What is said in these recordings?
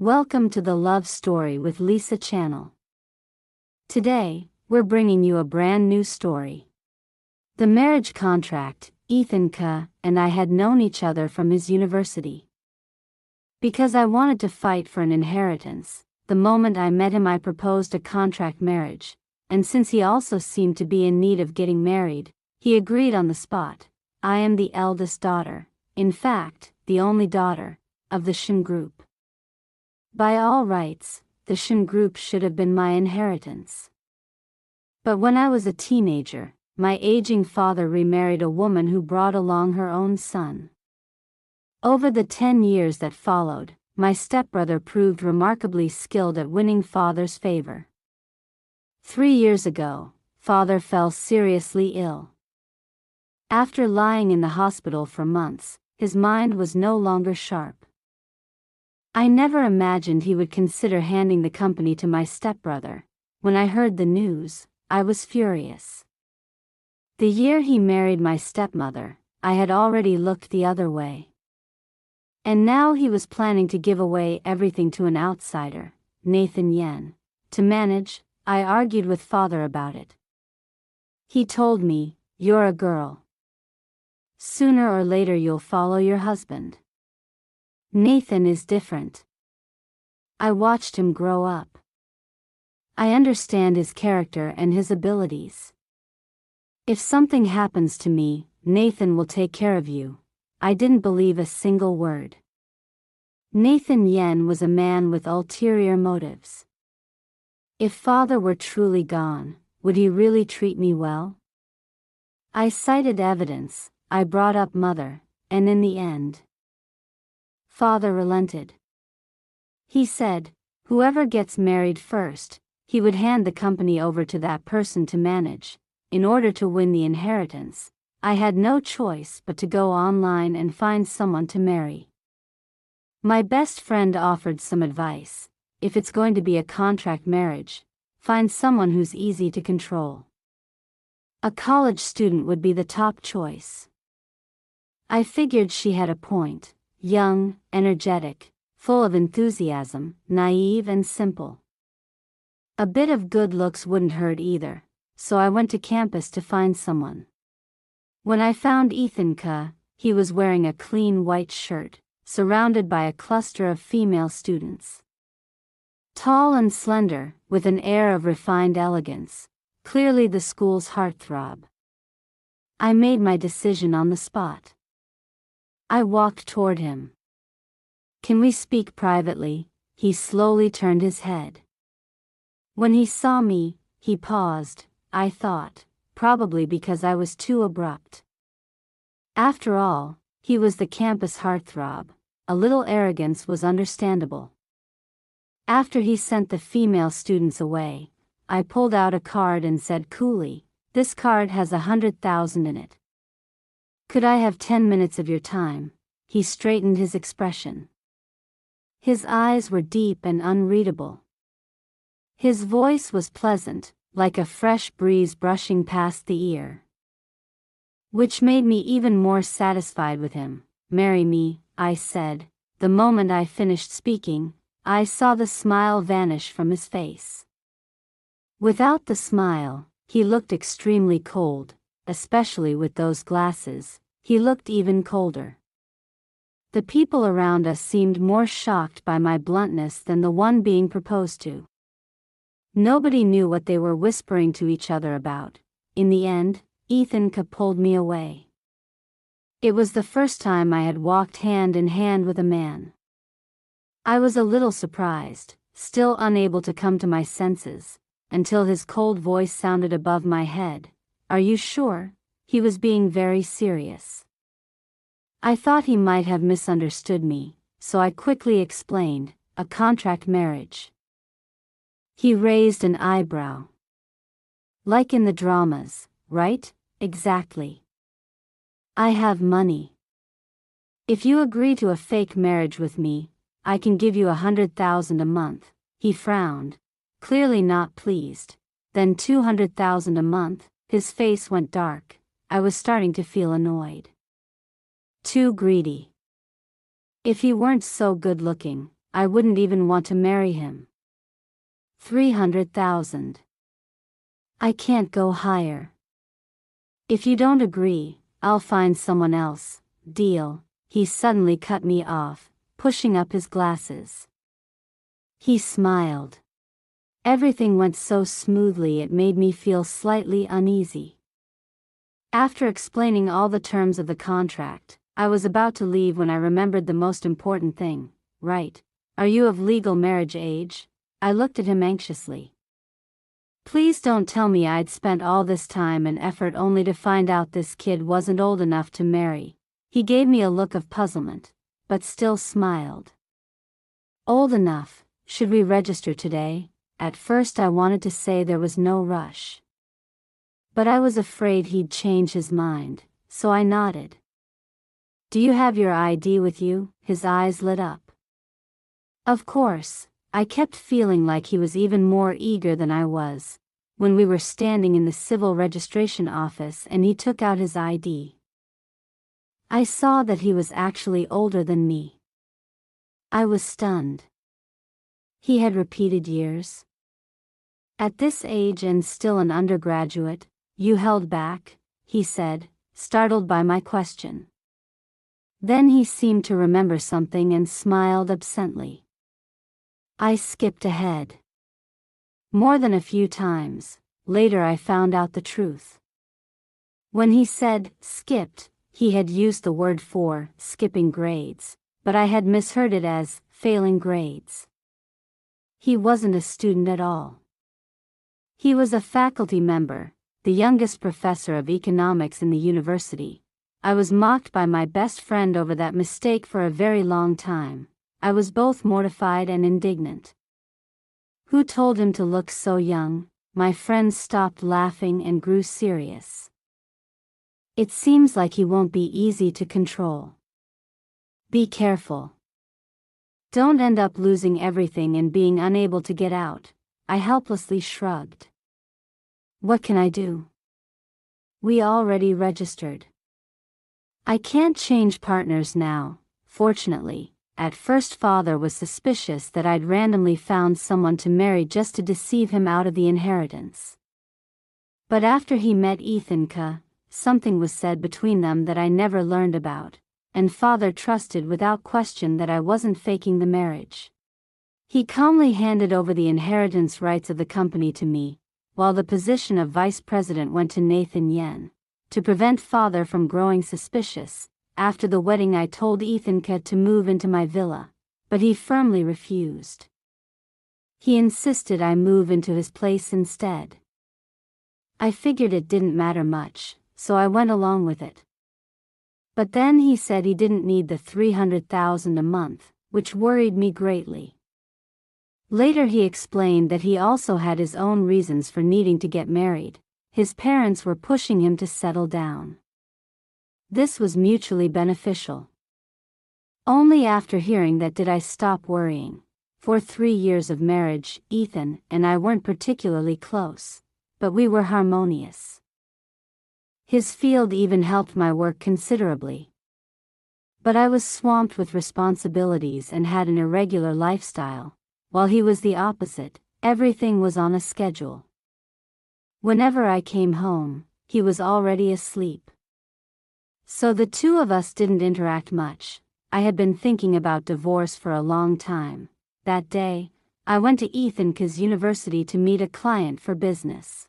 Welcome to the Love Story with Lisa channel. Today, we're bringing you a brand new story. The marriage contract. Ethan K. and I had known each other from his university. Because I wanted to fight for an inheritance, the moment I met him I proposed a contract marriage, and since he also seemed to be in need of getting married, he agreed on the spot. I am the eldest daughter, in fact, the only daughter, of the Shin Group. By all rights, the Shin Group should have been my inheritance. But when I was a teenager, my aging father remarried a woman who brought along her own son. Over the 10 years that followed, my stepbrother proved remarkably skilled at winning father's favor. 3 years ago, father fell seriously ill. After lying in the hospital for months, his mind was no longer sharp. I never imagined he would consider handing the company to my stepbrother. When I heard the news, I was furious. The year he married my stepmother, I had already looked the other way. And now he was planning to give away everything to an outsider, Nathan Yen, to manage. I argued with father about it. He told me, "You're a girl. Sooner or later you'll follow your husband. Nathan is different. I watched him grow up. I understand his character and his abilities. If something happens to me, Nathan will take care of you." I didn't believe a single word. Nathan Yen was a man with ulterior motives. If father were truly gone, would he really treat me well? I cited evidence, I brought up mother, and in the end, father relented. He said, whoever gets married first, he would hand the company over to that person to manage. In order to win the inheritance, I had no choice but to go online and find someone to marry. My best friend offered some advice. If it's going to be a contract marriage, find someone who's easy to control. A college student would be the top choice. I figured she had a point, young, energetic, full of enthusiasm, naive and simple. A bit of good looks wouldn't hurt either, so I went to campus to find someone. When I found Ethan K., he was wearing a clean white shirt, surrounded by a cluster of female students. Tall and slender, with an air of refined elegance, clearly the school's heartthrob. I made my decision on the spot. I walked toward him. "Can we speak privately?" He slowly turned his head. When he saw me, he paused, I thought, probably because I was too abrupt. After all, he was the campus heartthrob. A little arrogance was understandable. After he sent the female students away, I pulled out a card and said coolly, "This card has 100,000 in it. Could I have 10 minutes of your time?" He straightened his expression. His eyes were deep and unreadable. His voice was pleasant, like a fresh breeze brushing past the ear. Which made me even more satisfied with him. "Marry me," I said. The moment I finished speaking, I saw the smile vanish from his face. Without the smile, he looked extremely cold, especially with those glasses, he looked even colder. The people around us seemed more shocked by my bluntness than the one being proposed to. Nobody knew what they were whispering to each other about. In the end, Ethan K. pulled me away. It was the first time I had walked hand in hand with a man. I was a little surprised, still unable to come to my senses, until his cold voice sounded above my head. "Are you sure?" He was being very serious. I thought he might have misunderstood me, so I quickly explained, "A contract marriage." He raised an eyebrow. "Like in the dramas, right?" "Exactly. I have money. If you agree to a fake marriage with me, I can give you 100,000 a month." He frowned, clearly not pleased. "Then 200,000 a month." His face went dark. I was starting to feel annoyed. Too greedy. If he weren't so good looking, I wouldn't even want to marry him. 300,000. I can't go higher. If you don't agree, I'll find someone else. Deal. He suddenly cut me off, pushing up his glasses. He smiled. Everything went so smoothly it made me feel slightly uneasy. After explaining all the terms of the contract, I was about to leave when I remembered the most important thing. Right. Are you of legal marriage age? I looked at him anxiously. Please don't tell me I'd spent all this time and effort only to find out this kid wasn't old enough to marry. He gave me a look of puzzlement, but still smiled. Old enough. Should we register today? At first I wanted to say there was no rush. But I was afraid he'd change his mind, so I nodded. Do you have your ID with you? His eyes lit up. Of course. I kept feeling like he was even more eager than I was, when we were standing in the civil registration office and he took out his ID. I saw that he was actually older than me. I was stunned. He had repeated years. At this age and still an undergraduate, you held back, he said, startled by my question. Then he seemed to remember something and smiled absently. I skipped ahead. More than a few times, later I found out the truth. When he said, skipped, he had used the word for skipping grades, but I had misheard it as failing grades. He wasn't a student at all. He was a faculty member, the youngest professor of economics in the university. I was mocked by my best friend over that mistake for a very long time. I was both mortified and indignant. Who told him to look so young? My friend stopped laughing and grew serious. It seems like he won't be easy to control. Be careful. Don't end up losing everything and being unable to get out. I helplessly shrugged. What can I do? We already registered. I can't change partners now, fortunately. At first father was suspicious that I'd randomly found someone to marry just to deceive him out of the inheritance. But after he met Ethanka, something was said between them that I never learned about, and father trusted without question that I wasn't faking the marriage. He calmly handed over the inheritance rights of the company to me, while the position of vice president went to Nathan Yen. To prevent father from growing suspicious, after the wedding I told Ethanka to move into my villa, but he firmly refused. He insisted I move into his place instead. I figured it didn't matter much, so I went along with it. But then he said he didn't need the 300,000 a month, which worried me greatly. Later he explained that he also had his own reasons for needing to get married. His parents were pushing him to settle down. This was mutually beneficial. Only after hearing that did I stop worrying. For 3 years of marriage, Ethan and I weren't particularly close, but we were harmonious. His field even helped my work considerably. But I was swamped with responsibilities and had an irregular lifestyle, while he was the opposite. Everything was on a schedule. Whenever I came home, he was already asleep. So the two of us didn't interact much. I had been thinking about divorce for a long time. That day, I went to Ethanka's university to meet a client for business.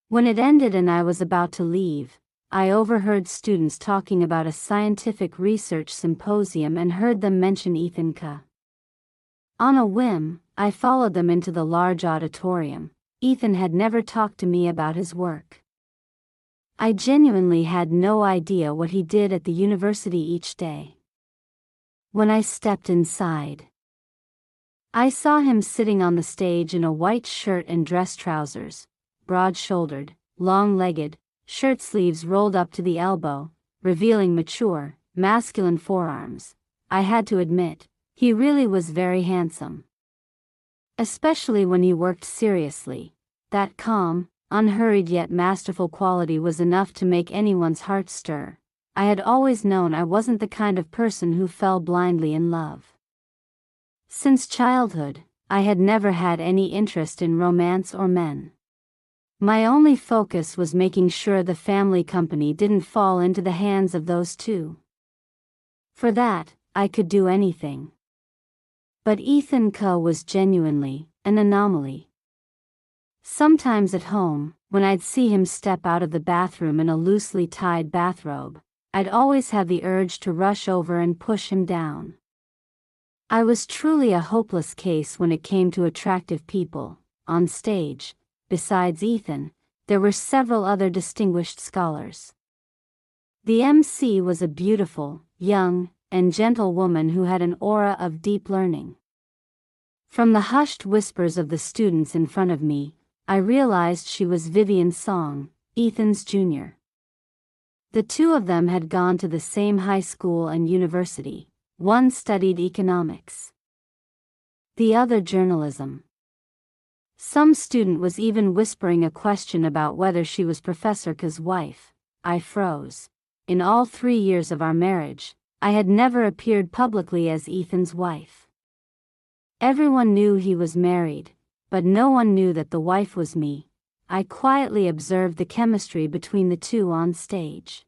When it ended and I was about to leave, I overheard students talking about a scientific research symposium and heard them mention Ethanka. On a whim, I followed them into the large auditorium. Ethan had never talked to me about his work. I genuinely had no idea what he did at the university each day. When I stepped inside, I saw him sitting on the stage in a white shirt and dress trousers, broad-shouldered, long-legged, shirt sleeves rolled up to the elbow, revealing mature, masculine forearms. I had to admit, he really was very handsome. Especially when he worked seriously. That calm, unhurried yet masterful quality was enough to make anyone's heart stir. I had always known I wasn't the kind of person who fell blindly in love. Since childhood, I had never had any interest in romance or men. My only focus was making sure the family company didn't fall into the hands of those two. For that, I could do anything. But Ethan Coe was genuinely an anomaly. Sometimes at home, when I'd see him step out of the bathroom in a loosely tied bathrobe, I'd always have the urge to rush over and push him down. I was truly a hopeless case when it came to attractive people. On stage, besides Ethan, there were several other distinguished scholars. The MC was a beautiful, young, and gentle woman who had an aura of deep learning. From the hushed whispers of the students in front of me, I realized she was Vivian Song, Ethan's junior. The two of them had gone to the same high school and university. One studied economics, the other journalism. Some student was even whispering a question about whether she was Professor K's wife. I froze. In all 3 years of our marriage, I had never appeared publicly as Ethan's wife. Everyone knew he was married, but no one knew that the wife was me. I quietly observed the chemistry between the two on stage.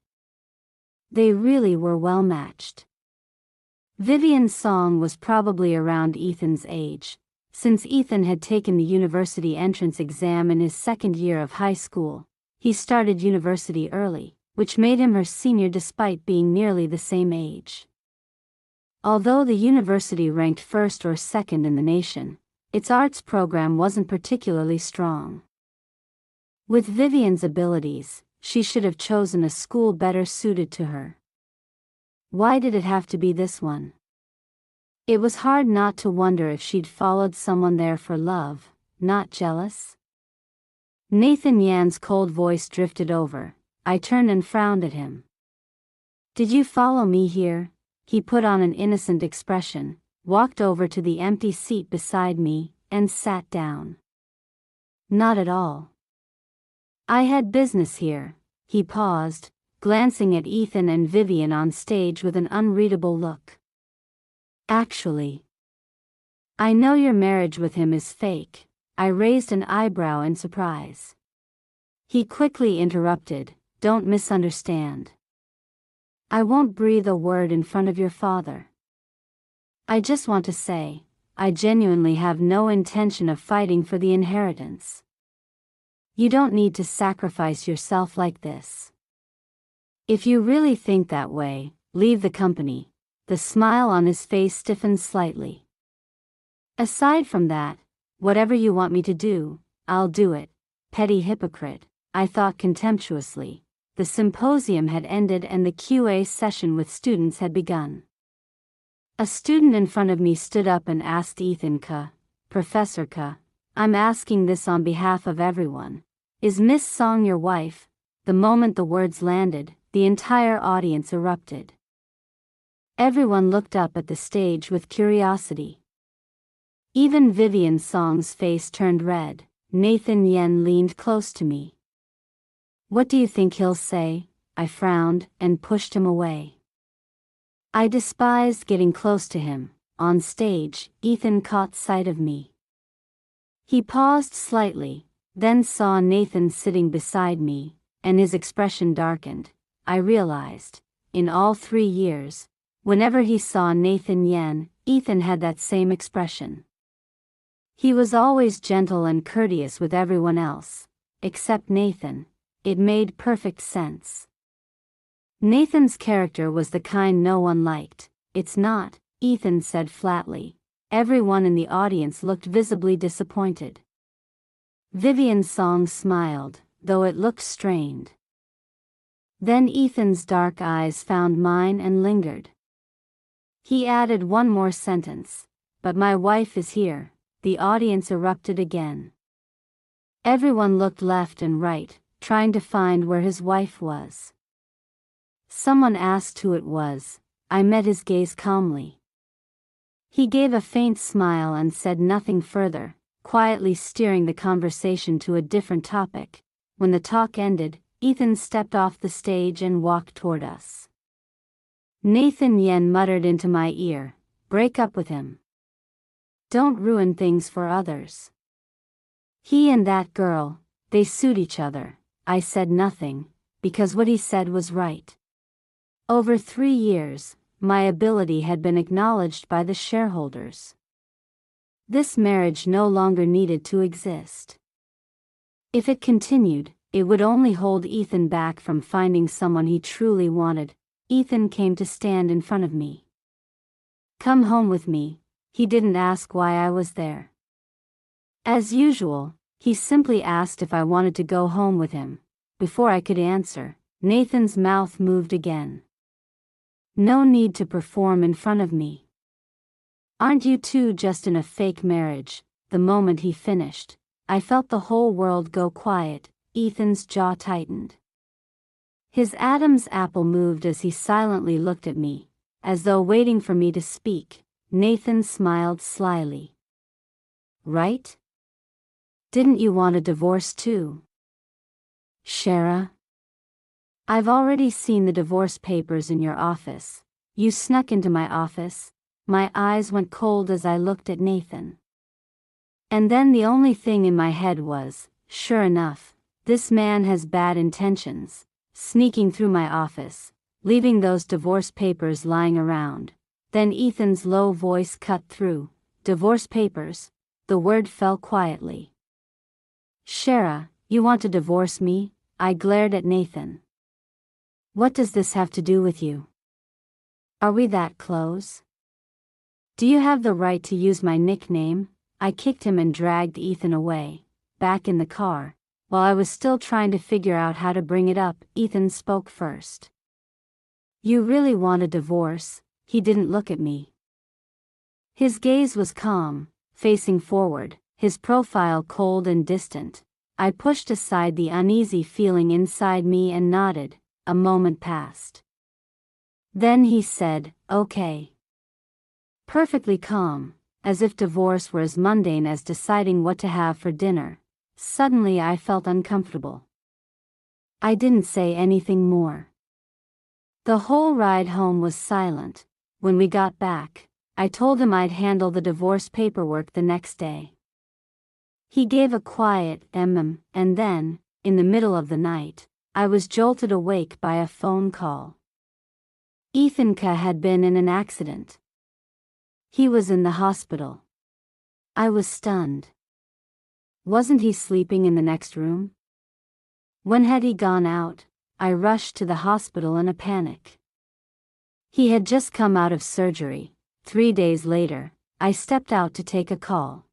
They really were well matched. Vivian Song was probably around Ethan's age, since Ethan had taken the university entrance exam in his second year of high school. He started university early, which made him her senior despite being nearly the same age. Although the university ranked first or second in the nation, its arts program wasn't particularly strong. With Vivian's abilities, she should have chosen a school better suited to her. Why did it have to be this one? It was hard not to wonder if she'd followed someone there for love, not jealous. Nathan Yan's cold voice drifted over. I turned and frowned at him. Did you follow me here? He put on an innocent expression, walked over to the empty seat beside me, and sat down. Not at all. I had business here. He paused, glancing at Ethan and Vivian on stage with an unreadable look. Actually, I know your marriage with him is fake. I raised an eyebrow in surprise. He quickly interrupted, don't misunderstand. I won't breathe a word in front of your father. I just want to say, I genuinely have no intention of fighting for the inheritance. You don't need to sacrifice yourself like this. If you really think that way, leave the company. The smile on his face stiffened slightly. Aside from that, whatever you want me to do, I'll do it. Petty hypocrite, I thought contemptuously. The symposium had ended and the QA session with students had begun. A student in front of me stood up and asked Ethan K, Professor K, I'm asking this on behalf of everyone. Is Miss Song your wife? The moment the words landed, the entire audience erupted. Everyone looked up at the stage with curiosity. Even Vivian Song's face turned red. Nathan Yen leaned close to me. What do you think he'll say? I frowned and pushed him away. I despised getting close to him. On stage, Ethan caught sight of me. He paused slightly, then saw Nathan sitting beside me, and his expression darkened. I realized, in all 3 years, whenever he saw Nathan Yen, Ethan had that same expression. He was always gentle and courteous with everyone else, except Nathan. It made perfect sense. Nathan's character was the kind no one liked. It's not, Ethan said flatly. Everyone in the audience looked visibly disappointed. Vivian Song smiled, though it looked strained. Then Ethan's dark eyes found mine and lingered. He added one more sentence. But my wife is here. The audience erupted again. Everyone looked left and right, trying to find where his wife was. Someone asked who it was. I met his gaze calmly. He gave a faint smile and said nothing further, quietly steering the conversation to a different topic. When the talk ended, Ethan stepped off the stage and walked toward us. Nathan Yen muttered into my ear, break up with him. Don't ruin things for others. He and that girl, they suit each other. I said nothing, because what he said was right. Over 3 years, my ability had been acknowledged by the shareholders. This marriage no longer needed to exist. If it continued, it would only hold Ethan back from finding someone he truly wanted. Ethan came to stand in front of me. Come home with me. He didn't ask why I was there. As usual, he simply asked if I wanted to go home with him. Before I could answer, Nathan's mouth moved again. No need to perform in front of me. Aren't you two just in a fake marriage? The moment he finished, I felt the whole world go quiet. Ethan's jaw tightened. His Adam's apple moved as he silently looked at me, as though waiting for me to speak. Nathan smiled slyly. Right? Didn't you want a divorce too? Shara? I've already seen the divorce papers in your office. You snuck into my office. My eyes went cold as I looked at Nathan. And then the only thing in my head was, sure enough, this man has bad intentions, sneaking through my office, leaving those divorce papers lying around. Then Ethan's low voice cut through. Divorce papers? The word fell quietly. Shara, you want to divorce me? I glared at Nathan. What does this have to do with you? Are we that close? Do you have the right to use my nickname? I kicked him and dragged Ethan away. Back in the car, while I was still trying to figure out how to bring it up, Ethan spoke first. You really want a divorce? He didn't look at me. His gaze was calm, facing forward, his profile cold and distant. I pushed aside the uneasy feeling inside me and nodded. A moment passed. Then he said, okay. Perfectly calm, as if divorce were as mundane as deciding what to have for dinner. Suddenly I felt uncomfortable. I didn't say anything more. The whole ride home was silent. When we got back, I told him I'd handle the divorce paperwork the next day. He gave a quiet and then, in the middle of the night, I was jolted awake by a phone call. Ethanka had been in an accident. He was in the hospital. I was stunned. Wasn't he sleeping in the next room? When had he gone out? I rushed to the hospital in a panic. He had just come out of surgery. 3 days later, I stepped out to take a call.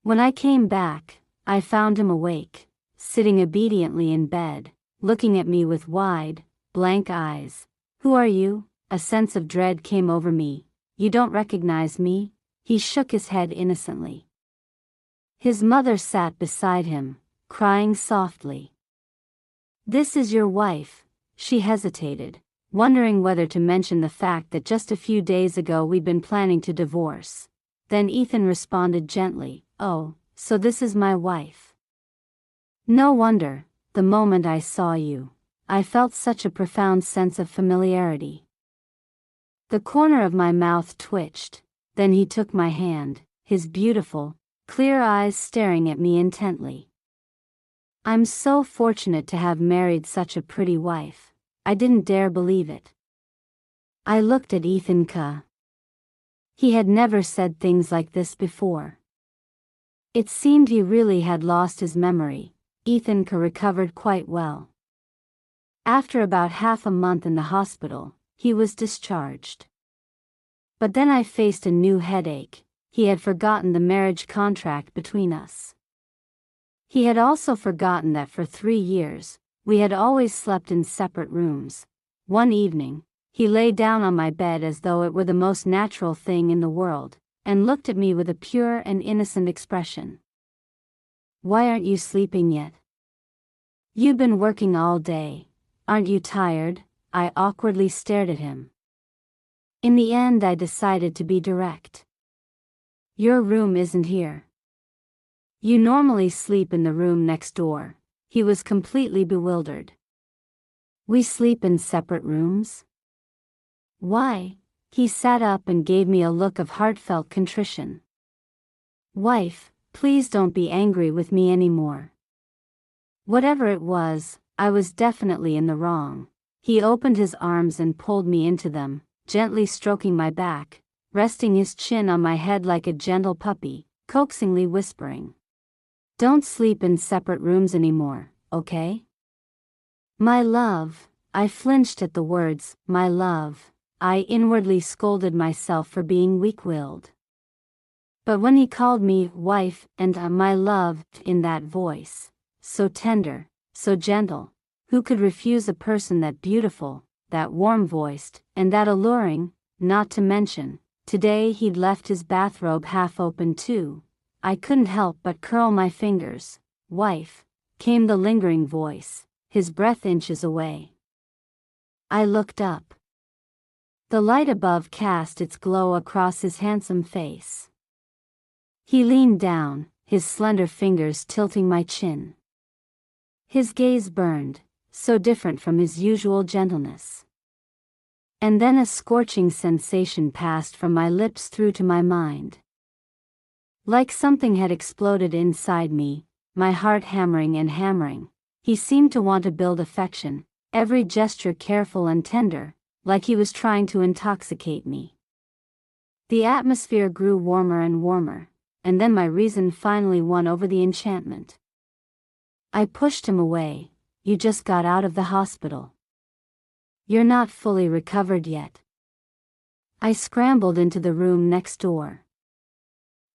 When I came back, I found him awake, sitting obediently in bed, looking at me with wide, blank eyes. Who are you? A sense of dread came over me. You don't recognize me? He shook his head innocently. His mother sat beside him, crying softly. This is your wife. She hesitated, wondering whether to mention the fact that just a few days ago we'd been planning to divorce. Then Ethan responded gently, oh, so this is my wife. No wonder, the moment I saw you, I felt such a profound sense of familiarity. The corner of my mouth twitched, then he took my hand, his beautiful, clear eyes staring at me intently. I'm so fortunate to have married such a pretty wife. I didn't dare believe it. I looked at Ethanka. He had never said things like this before. It seemed he really had lost his memory. Ethanka recovered quite well. After about half a month in the hospital, he was discharged. But then I faced a new headache. He had forgotten the marriage contract between us. He had also forgotten that for 3 years, we had always slept in separate rooms. One evening, he lay down on my bed as though it were the most natural thing in the world, and looked at me with a pure and innocent expression. Why aren't you sleeping yet? You've been working all day. Aren't you tired? I awkwardly stared at him. In the end, I decided to be direct. Your room isn't here. You normally sleep in the room next door. He was completely bewildered. We sleep in separate rooms? Why? He sat up and gave me a look of heartfelt contrition. Wife, please don't be angry with me anymore. Whatever it was, I was definitely in the wrong. He opened his arms and pulled me into them, gently stroking my back, resting his chin on my head like a gentle puppy, coaxingly whispering, "Don't sleep in separate rooms anymore, okay?" My love. I flinched at the words, my love. I inwardly scolded myself for being weak-willed. But when he called me wife and my love in that voice, so tender, so gentle, who could refuse a person that beautiful, that warm-voiced, and that alluring? Not to mention, today he'd left his bathrobe half open too. I couldn't help but curl my fingers. Wife, came the lingering voice, his breath inches away. I looked up. The light above cast its glow across his handsome face. He leaned down, his slender fingers tilting my chin. His gaze burned, so different from his usual gentleness. And then a scorching sensation passed from my lips through to my mind. Like something had exploded inside me, my heart hammering and hammering. He seemed to want to build affection, every gesture careful and tender, like he was trying to intoxicate me. The atmosphere grew warmer and warmer, and then my reason finally won over the enchantment. I pushed him away. You just got out of the hospital. You're not fully recovered yet. I scrambled into the room next door.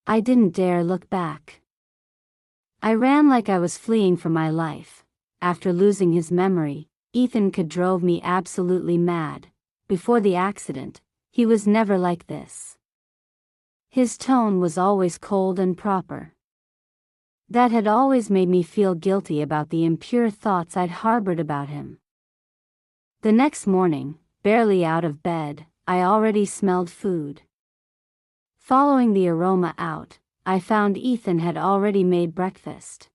I didn't dare look back. I ran like I was fleeing for my life. After losing his memory, Ethan drove me absolutely mad. Before the accident, he was never like this. His tone was always cold and proper. That had always made me feel guilty about the impure thoughts I'd harbored about him. The next morning, barely out of bed, I already smelled food. Following the aroma out, I found Ethan had already made breakfast.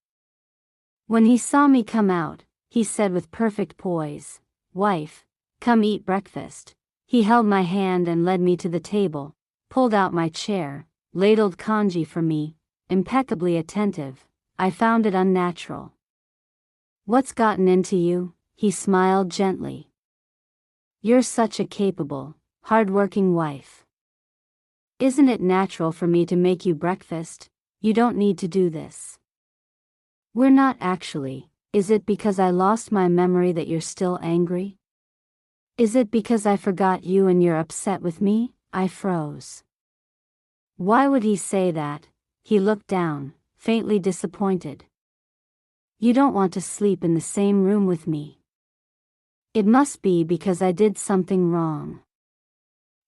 When he saw me come out, he said with perfect poise, "Wife, come eat breakfast." He held my hand and led me to the table, pulled out my chair, ladled congee for me, impeccably attentive. I found it unnatural. "What's gotten into you?" he smiled gently. "You're such a capable, hard-working wife. Isn't it natural for me to make you breakfast? You don't need to do this." "We're not actually. Is it because I lost my memory that you're still angry? Is it because I forgot you and you're upset with me?" I froze. Why would he say that? He looked down, faintly disappointed. "You don't want to sleep in the same room with me. It must be because I did something wrong.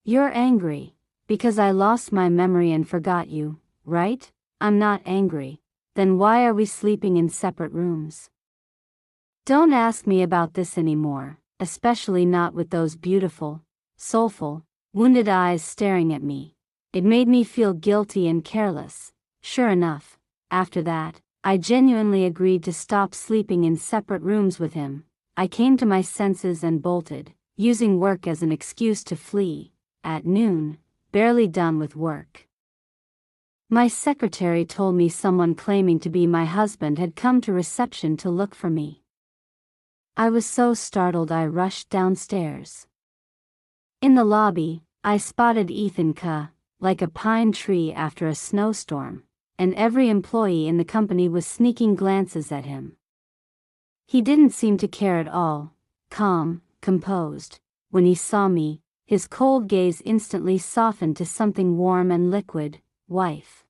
You're angry, because I lost my memory and forgot you, right?" "I'm not angry. Then why are we sleeping in separate rooms? Don't ask me about this anymore, especially not with those beautiful, soulful, wounded eyes staring at me." It made me feel guilty and careless. Sure enough, after that, I genuinely agreed to stop sleeping in separate rooms with him. I came to my senses and bolted, using work as an excuse to flee. At noon, barely done with work, my secretary told me someone claiming to be my husband had come to reception to look for me. I was so startled I rushed downstairs. In the lobby, I spotted Ethan like a pine tree after a snowstorm, and every employee in the company was sneaking glances at him. He didn't seem to care at all, calm, composed. When he saw me, his cold gaze instantly softened to something warm and liquid. "Wife."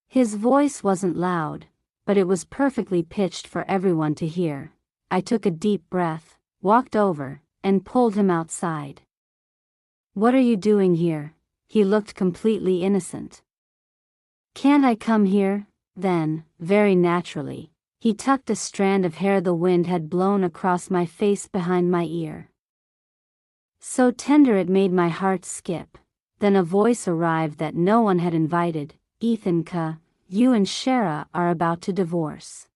His voice wasn't loud, but it was perfectly pitched for everyone to hear. I took a deep breath, walked over, and pulled him outside. "What are you doing here?" He looked completely innocent. "Can't I come here?" Then, very naturally, he tucked a strand of hair the wind had blown across my face behind my ear. So tender it made my heart skip. Then a voice arrived that no one had invited. "Ethan, you and Shara are about to divorce.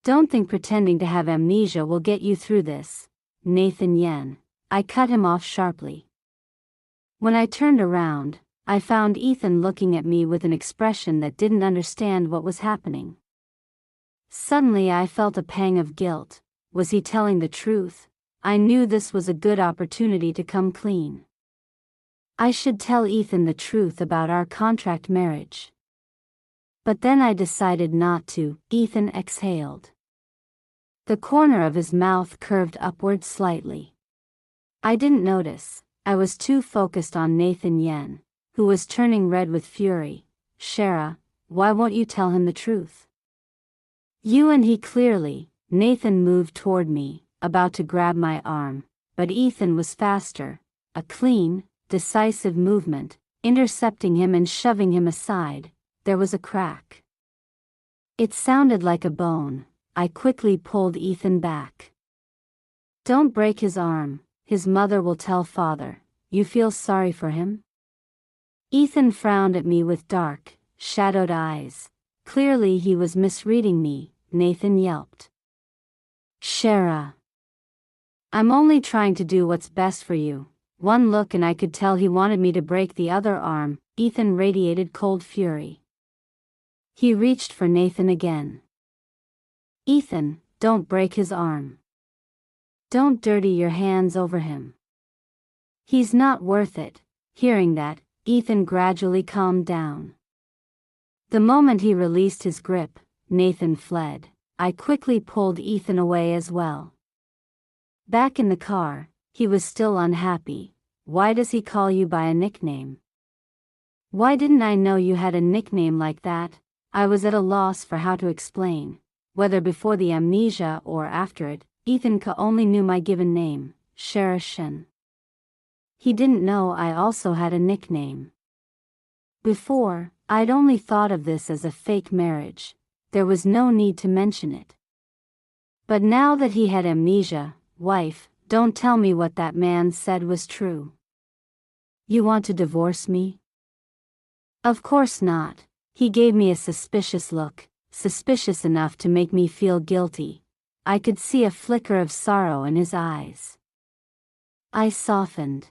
Don't think pretending to have amnesia will get you through this." "Nathan Yen." I cut him off sharply. When I turned around, I found Ethan looking at me with an expression that didn't understand what was happening. Suddenly I felt a pang of guilt. Was he telling the truth? I knew this was a good opportunity to come clean. I should tell Ethan the truth about our contract marriage. But then I decided not to. Ethan exhaled. The corner of his mouth curved upward slightly. I didn't notice. I was too focused on Nathan Yen, who was turning red with fury. Shara, why won't you tell him the truth? You and he clearly. Nathan moved toward me, about to grab my arm, but Ethan was faster. A clean, decisive movement, intercepting him and shoving him aside. There was a crack. It sounded like a bone. I quickly pulled Ethan back. Don't break his arm. His mother will tell father. You feel sorry for him? Ethan frowned at me with dark, shadowed eyes. Clearly he was misreading me. Nathan yelped. Shara. I'm only trying to do what's best for you. One look and I could tell he wanted me to break the other arm. Ethan radiated cold fury. He reached for Nathan again. Ethan, don't break his arm. Don't dirty your hands over him. He's not worth it. Hearing that, Ethan gradually calmed down. The moment he released his grip, Nathan fled. I quickly pulled Ethan away as well. Back in the car, he was still unhappy. Why does he call you by a nickname? Why didn't I know you had a nickname like that? I was at a loss for how to explain. Whether before the amnesia or after it, Ethan only knew my given name, Shara Shen. He didn't know I also had a nickname. Before, I'd only thought of this as a fake marriage. There was no need to mention it. But now that he had amnesia, wife, don't tell me what that man said was true. You want to divorce me? Of course not. He gave me a suspicious look, suspicious enough to make me feel guilty. I could see a flicker of sorrow in his eyes. I softened.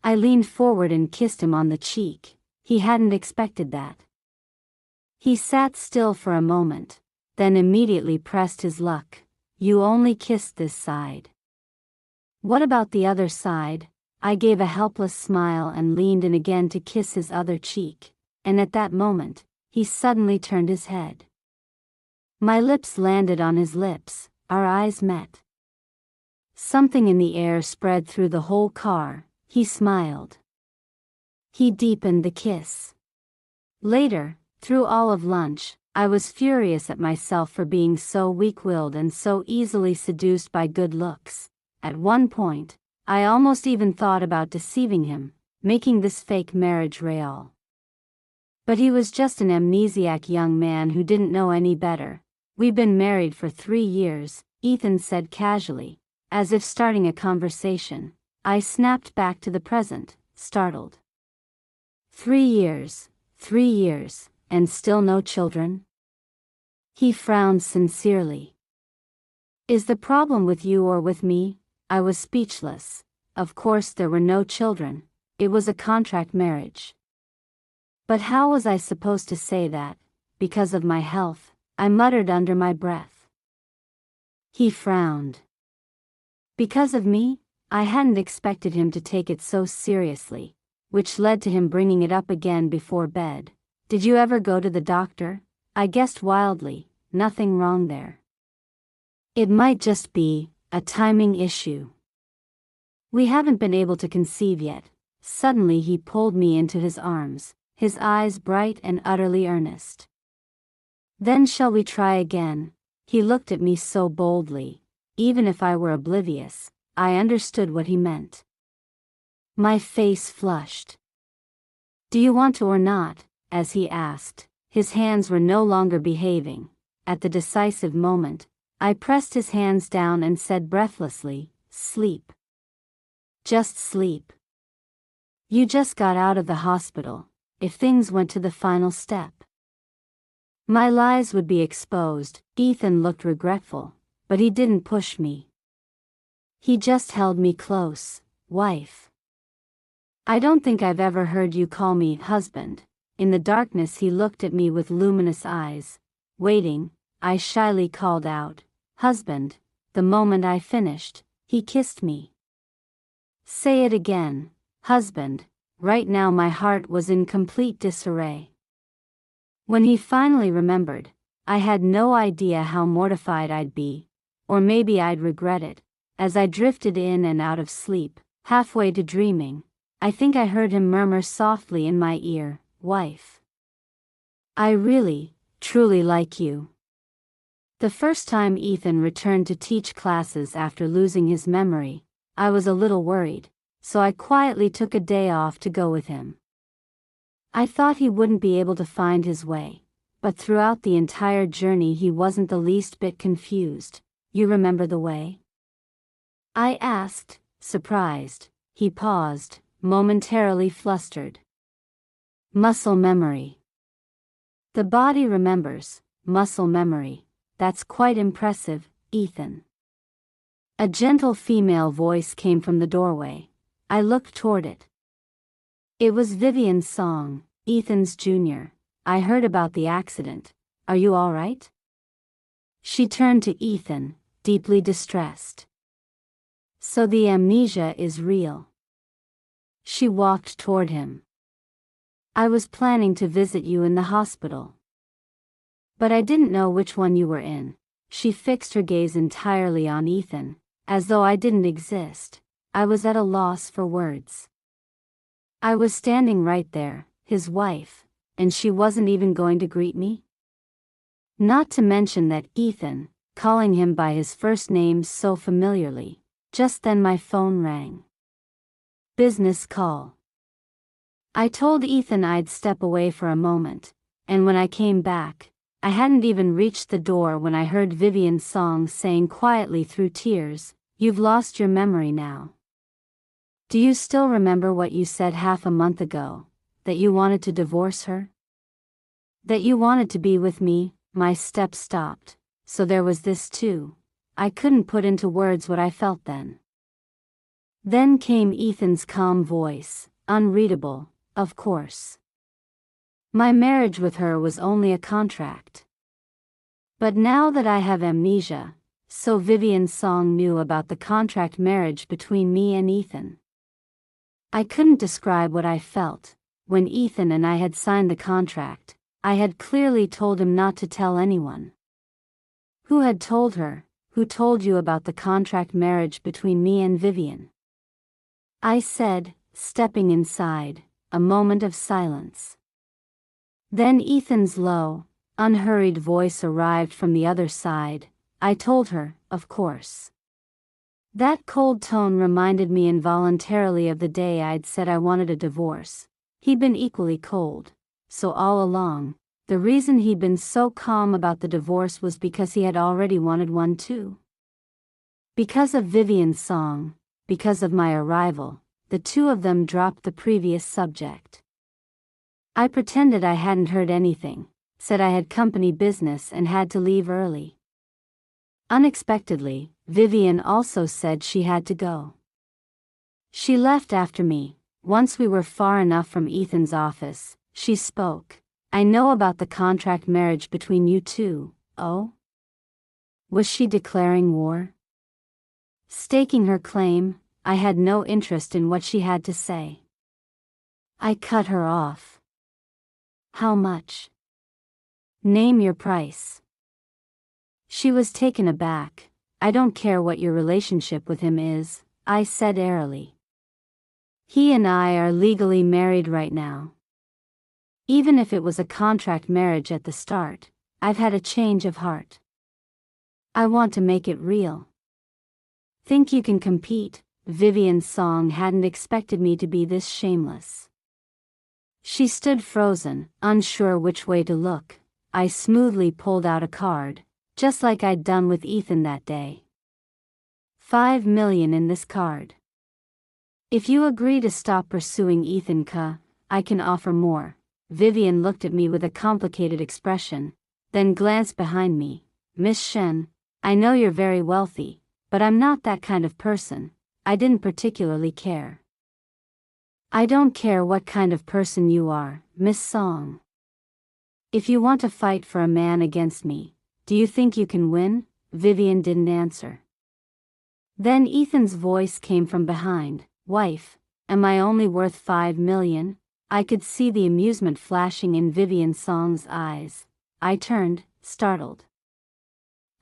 I leaned forward and kissed him on the cheek. He hadn't expected that. He sat still for a moment, then immediately pressed his luck. You only kissed this side. What about the other side? I gave a helpless smile and leaned in again to kiss his other cheek, and at that moment, he suddenly turned his head. My lips landed on his lips, our eyes met. Something in the air spread through the whole car. He smiled. He deepened the kiss. Later, through all of lunch, I was furious at myself for being so weak-willed and so easily seduced by good looks. At one point, I almost even thought about deceiving him, making this fake marriage real. But he was just an amnesiac young man who didn't know any better. We've been married for 3 years, Ethan said casually, as if starting a conversation. I snapped back to the present, startled. 3 years, 3 years, and still no children? He frowned sincerely. Is the problem with you or with me? I was speechless. Of course there were no children. It was a contract marriage. But how was I supposed to say that? Because of my health, I muttered under my breath. He frowned. Because of me? I hadn't expected him to take it so seriously, which led to him bringing it up again before bed. Did you ever go to the doctor? I guessed wildly. Nothing wrong there. It might just be a timing issue. We haven't been able to conceive yet. Suddenly he pulled me into his arms, his eyes bright and utterly earnest. Then shall we try again? He looked at me so boldly. Even if I were oblivious, I understood what he meant. My face flushed. Do you want to or not? As he asked. His hands were no longer behaving. At the decisive moment, I pressed his hands down and said breathlessly, sleep. Just sleep. You just got out of the hospital. If things went to the final step, my lies would be exposed. Ethan looked regretful, but he didn't push me. He just held me close. Wife. I don't think I've ever heard you call me husband. In the darkness he looked at me with luminous eyes. Waiting, I shyly called out, husband. The moment I finished, he kissed me. Say it again, husband. Right now my heart was in complete disarray. When he finally remembered, I had no idea how mortified I'd be, or maybe I'd regret it. As I drifted in and out of sleep, halfway to dreaming, I think I heard him murmur softly in my ear, wife. I really, truly like you. The first time Ethan returned to teach classes after losing his memory, I was a little worried, so I quietly took a day off to go with him. I thought he wouldn't be able to find his way, but throughout the entire journey he wasn't the least bit confused. You remember the way? I asked, surprised. He paused, momentarily flustered. Muscle memory. The body remembers, muscle memory. That's quite impressive, Ethan. A gentle female voice came from the doorway. I looked toward it. It was Vivian Song, Ethan's junior. I heard about the accident. Are you all right? She turned to Ethan, deeply distressed. So the amnesia is real. She walked toward him. I was planning to visit you in the hospital. But I didn't know which one you were in. She fixed her gaze entirely on Ethan, as though I didn't exist. I was at a loss for words. I was standing right there, his wife, and she wasn't even going to greet me? Not to mention that Ethan, calling him by his first name so familiarly. Just then my phone rang. Business call. I told Ethan I'd step away for a moment, and when I came back, I hadn't even reached the door when I heard Vivian Song saying quietly through tears, "You've lost your memory now. Do you still remember what you said half a month ago, that you wanted to divorce her? That you wanted to be with me?" My step stopped, so there was this too. I couldn't put into words what I felt then. Then came Ethan's calm voice, unreadable, of course. My marriage with her was only a contract. But now that I have amnesia, so Vivian Song knew about the contract marriage between me and Ethan. I couldn't describe what I felt. When Ethan and I had signed the contract, I had clearly told him not to tell anyone. Who had told her? Who told you about the contract marriage between me and Vivian? I said, stepping inside. A moment of silence. Then Ethan's low, unhurried voice arrived from the other side. I told her, of course. That cold tone reminded me involuntarily of the day I'd said I wanted a divorce. He'd been equally cold. So all along, the reason he'd been so calm about the divorce was because he had already wanted one too. Because of Vivian's Song, because of my arrival, the two of them dropped the previous subject. I pretended I hadn't heard anything, said I had company business and had to leave early. Unexpectedly, Vivian also said she had to go. She left after me. Once we were far enough from Ethan's office, she spoke. I know about the contract marriage between you two. Oh? Was she declaring war? Staking her claim? I had no interest in what she had to say. I cut her off. How much? Name your price. She was taken aback. I don't care what your relationship with him is, I said airily. He and I are legally married right now. Even if it was a contract marriage at the start, I've had a change of heart. I want to make it real. Think you can compete? Vivian Song hadn't expected me to be this shameless. She stood frozen, unsure which way to look. I smoothly pulled out a card, just like I'd done with Ethan that day. 5 million in this card. If you agree to stop pursuing Ethan Ka, I can offer more. Vivian looked at me with a complicated expression, then glanced behind me. Miss Shen, I know you're very wealthy, but I'm not that kind of person. I didn't particularly care. I don't care what kind of person you are, Miss Song. If you want to fight for a man against me, do you think you can win? Vivian didn't answer. Then Ethan's voice came from behind. Wife, am I only worth 5 million? I could see the amusement flashing in Vivian Song's eyes. I turned, startled.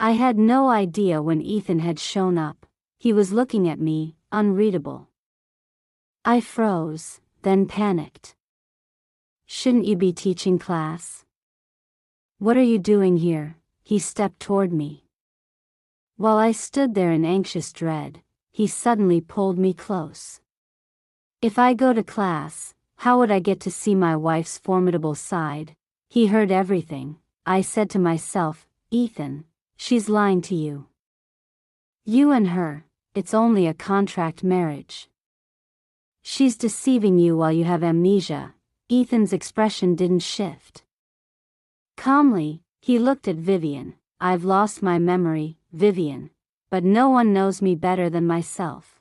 I had no idea when Ethan had shown up. He was looking at me, unreadable. I froze, then panicked. Shouldn't you be teaching class? What are you doing here? He stepped toward me. While I stood there in anxious dread, he suddenly pulled me close. If I go to class, how would I get to see my wife's formidable side? He heard everything. I said to myself, Ethan, she's lying to you. You and her, it's only a contract marriage. She's deceiving you while you have amnesia. Ethan's expression didn't shift. Calmly, he looked at Vivian. I've lost my memory, Vivian, but no one knows me better than myself.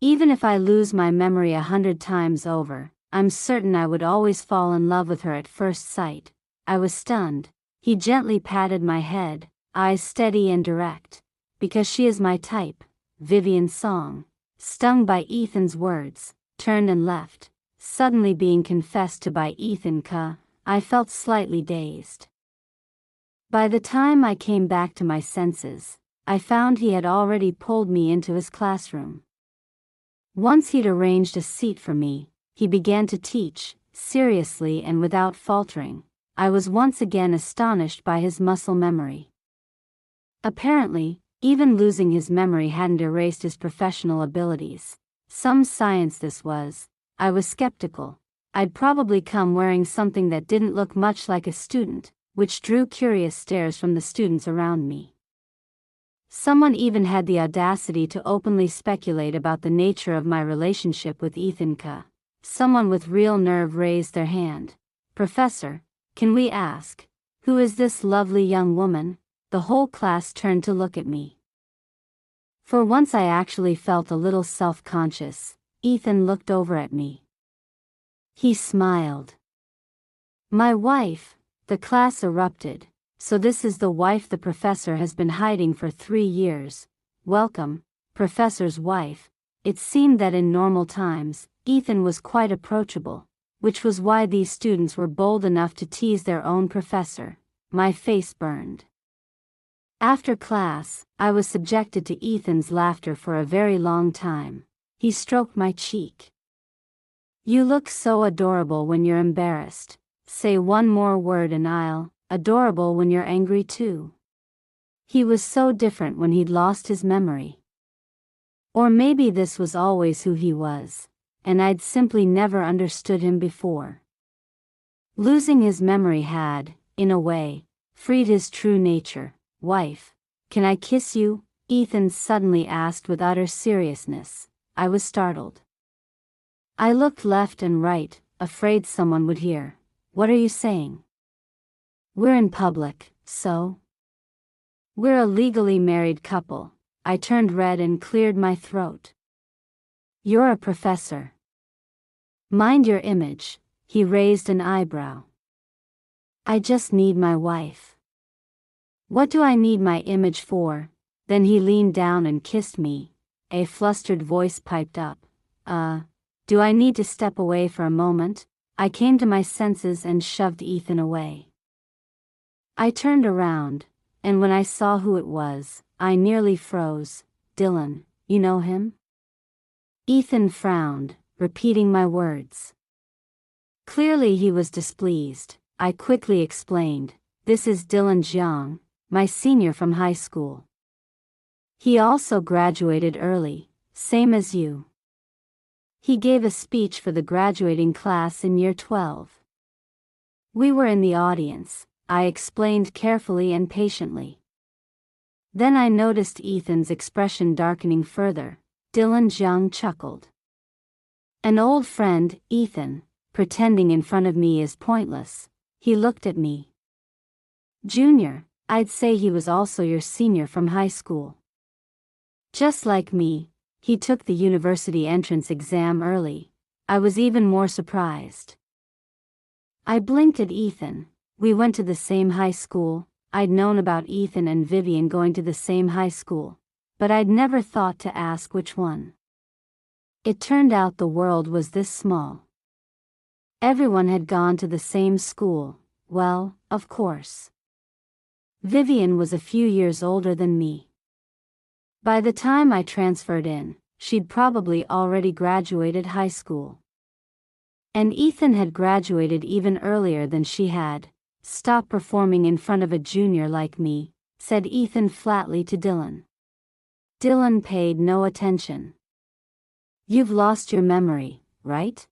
Even if I lose my memory 100 times over, I'm certain I would always fall in love with her at first sight. I was stunned. He gently patted my head, eyes steady and direct. Because she is my type. Vivian Song, stung by Ethan's words, turned and left. Suddenly being confessed to by Ethan Ka, I felt slightly dazed. By the time I came back to my senses, I found he had already pulled me into his classroom. Once he'd arranged a seat for me, he began to teach, seriously and without faltering. I was once again astonished by his muscle memory. Apparently, even losing his memory hadn't erased his professional abilities. Some science this was. I was skeptical. I'd probably come wearing something that didn't look much like a student, which drew curious stares from the students around me. Someone even had the audacity to openly speculate about the nature of my relationship with Ethan Ka. Someone with real nerve raised their hand. Professor, can we ask, who is this lovely young woman? The whole class turned to look at me. For once I actually felt a little self-conscious. Ethan looked over at me. He smiled. My wife, the class erupted. So this is the wife the professor has been hiding for 3 years. Welcome, professor's wife. It seemed that in normal times, Ethan was quite approachable, which was why these students were bold enough to tease their own professor. My face burned. After class, I was subjected to Ethan's laughter for a very long time. He stroked my cheek. You look so adorable when you're embarrassed. Say one more word and I'll. Adorable when you're angry too. He was so different when he'd lost his memory. Or maybe this was always who he was, and I'd simply never understood him before. Losing his memory had, in a way, freed his true nature. Wife, can I kiss you? Ethan suddenly asked with utter seriousness. I was startled. I looked left and right, afraid someone would hear. What are you saying? We're in public, so? We're a legally married couple. I turned red and cleared my throat. You're a professor. Mind your image. He raised an eyebrow. I just need my wife. What do I need my image for? Then he leaned down and kissed me. A flustered voice piped up. Do I need to step away for a moment? I came to my senses and shoved Ethan away. I turned around, and when I saw who it was, I nearly froze. Dylan, you know him? Ethan frowned, repeating my words. Clearly he was displeased. I quickly explained, this is Dylan Jiang, my senior from high school. He also graduated early, same as you. He gave a speech for the graduating class in year 12. We were in the audience, I explained carefully and patiently. Then I noticed Ethan's expression darkening further. Dylan Jiang chuckled. An old friend, Ethan, pretending in front of me is pointless. He looked at me. Junior, I'd say he was also your senior from high school. Just like me, he took the university entrance exam early. I was even more surprised. I blinked at Ethan. We went to the same high school. I'd known about Ethan and Vivian going to the same high school, but I'd never thought to ask which one. It turned out the world was this small. Everyone had gone to the same school, well, of course. Vivian was a few years older than me. By the time I transferred in, she'd probably already graduated high school. And Ethan had graduated even earlier than she had. "Stop performing in front of a junior like me," said Ethan flatly to Dylan. Dylan paid no attention. "You've lost your memory, right?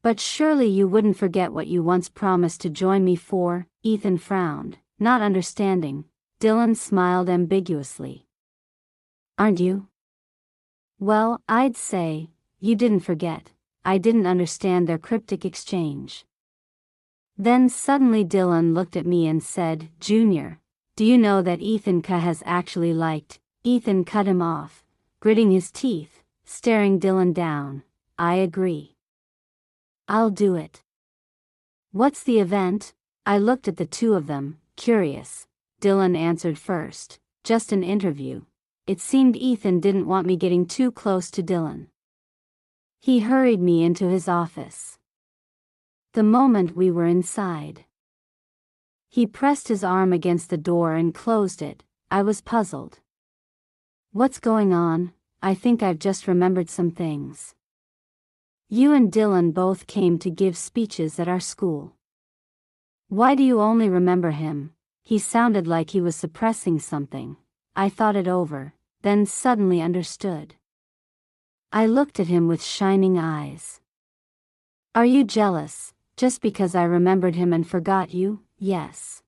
But surely you wouldn't forget what you once promised to join me for?" Ethan frowned, not understanding. Dylan smiled ambiguously. "Aren't you?" "Well, I'd say, you didn't forget." I didn't understand their cryptic exchange. Then suddenly Dylan looked at me and said, "Junior, do you know that Ethan K has actually liked?" Ethan cut him off, gritting his teeth, staring Dylan down. "I agree. I'll do it." "What's the event?" I looked at the two of them, curious. Dylan answered first. "Just an interview." It seemed Ethan didn't want me getting too close to Dylan. He hurried me into his office. The moment we were inside, he pressed his arm against the door and closed it. I was puzzled. "What's going on?" "I think I've just remembered some things. You and Dylan both came to give speeches at our school. Why do you only remember him?" He sounded like he was suppressing something. I thought it over, then suddenly understood. I looked at him with shining eyes. "Are you jealous, just because I remembered him and forgot you?" "Yes.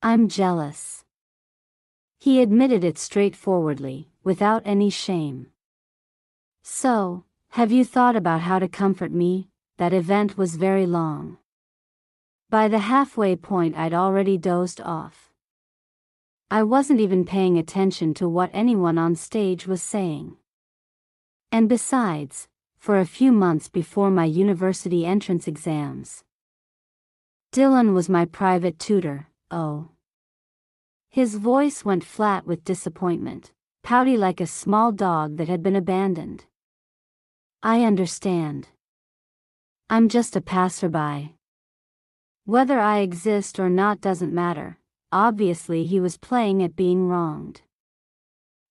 I'm jealous." He admitted it straightforwardly, without any shame. "So, have you thought about how to comfort me?" That event was very long. By the halfway point I'd already dozed off. I wasn't even paying attention to what anyone on stage was saying. And besides, for a few months before my university entrance exams, Dylan was my private tutor. Oh. His voice went flat with disappointment, pouty like a small dog that had been abandoned. "I understand. I'm just a passerby. Whether I exist or not doesn't matter." Obviously he was playing at being wronged.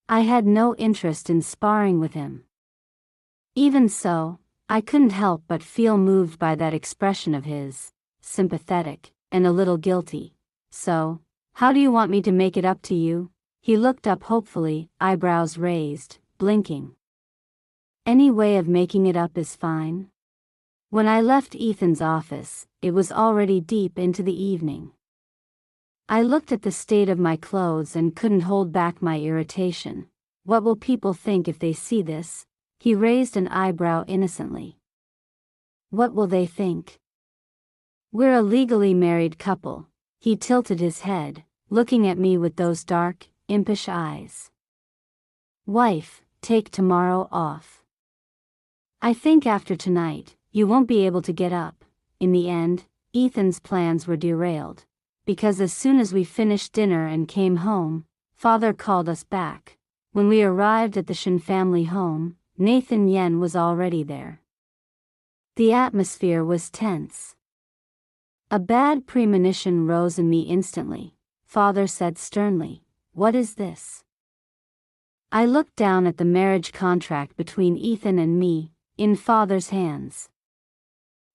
I had no interest in sparring with him. Even so, I couldn't help but feel moved by that expression of his, sympathetic, and a little guilty. "So, how do you want me to make it up to you?" He looked up hopefully, eyebrows raised, blinking. "Any way of making it up is fine." When I left Ethan's office, it was already deep into the evening. I looked at the state of my clothes and couldn't hold back my irritation. "What will people think if they see this?" He raised an eyebrow innocently. "What will they think? We're a legally married couple." He tilted his head, looking at me with those dark, impish eyes. "Wife, take tomorrow off. I think after tonight, you won't be able to get up." In the end, Ethan's plans were derailed, because as soon as we finished dinner and came home, Father called us back. When we arrived at the Shin family home, Nathan Yen was already there. The atmosphere was tense. A bad premonition rose in me instantly. Father said sternly, "What is this?" I looked down at the marriage contract between Ethan and me, in Father's hands.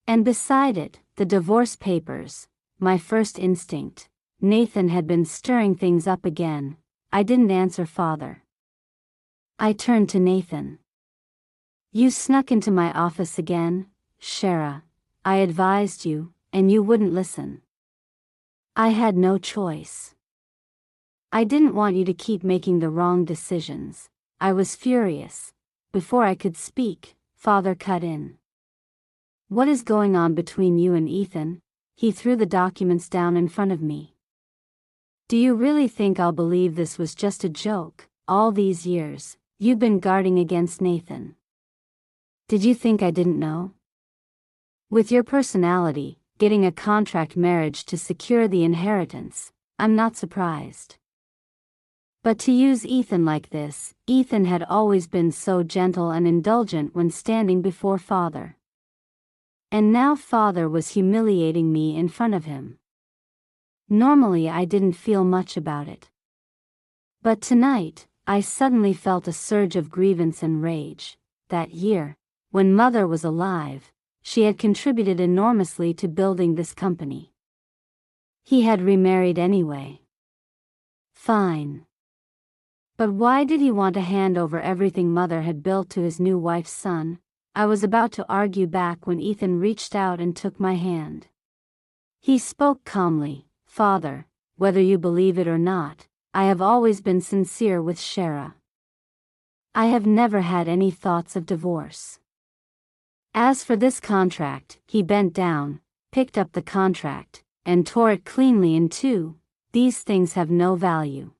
And beside it, the divorce papers. My first instinct. Nathan had been stirring things up again. I didn't answer Father. I turned to Nathan. "You snuck into my office again, Shara. I advised you, and you wouldn't listen." "I had no choice. I didn't want you to keep making the wrong decisions." I was furious. Before I could speak, Father cut in. "What is going on between you and Ethan?" He threw the documents down in front of me. "Do you really think I'll believe this was just a joke? All these years, you've been guarding against Nathan. Did you think I didn't know? With your personality, getting a contract marriage to secure the inheritance, I'm not surprised. But to use Ethan like this, Ethan had always been so gentle and indulgent when standing before father. And now father was humiliating me in front of him. Normally I didn't feel much about it. But tonight, I suddenly felt a surge of grievance and rage. That year, when mother was alive, she had contributed enormously to building this company. He had remarried anyway. Fine. But why did he want to hand over everything mother had built to his new wife's son? I was about to argue back when Ethan reached out and took my hand. He spoke calmly, "Father, whether you believe it or not, I have always been sincere with Shara. I have never had any thoughts of divorce. As for this contract," he bent down, picked up the contract, and tore it cleanly in two. "These things have no value.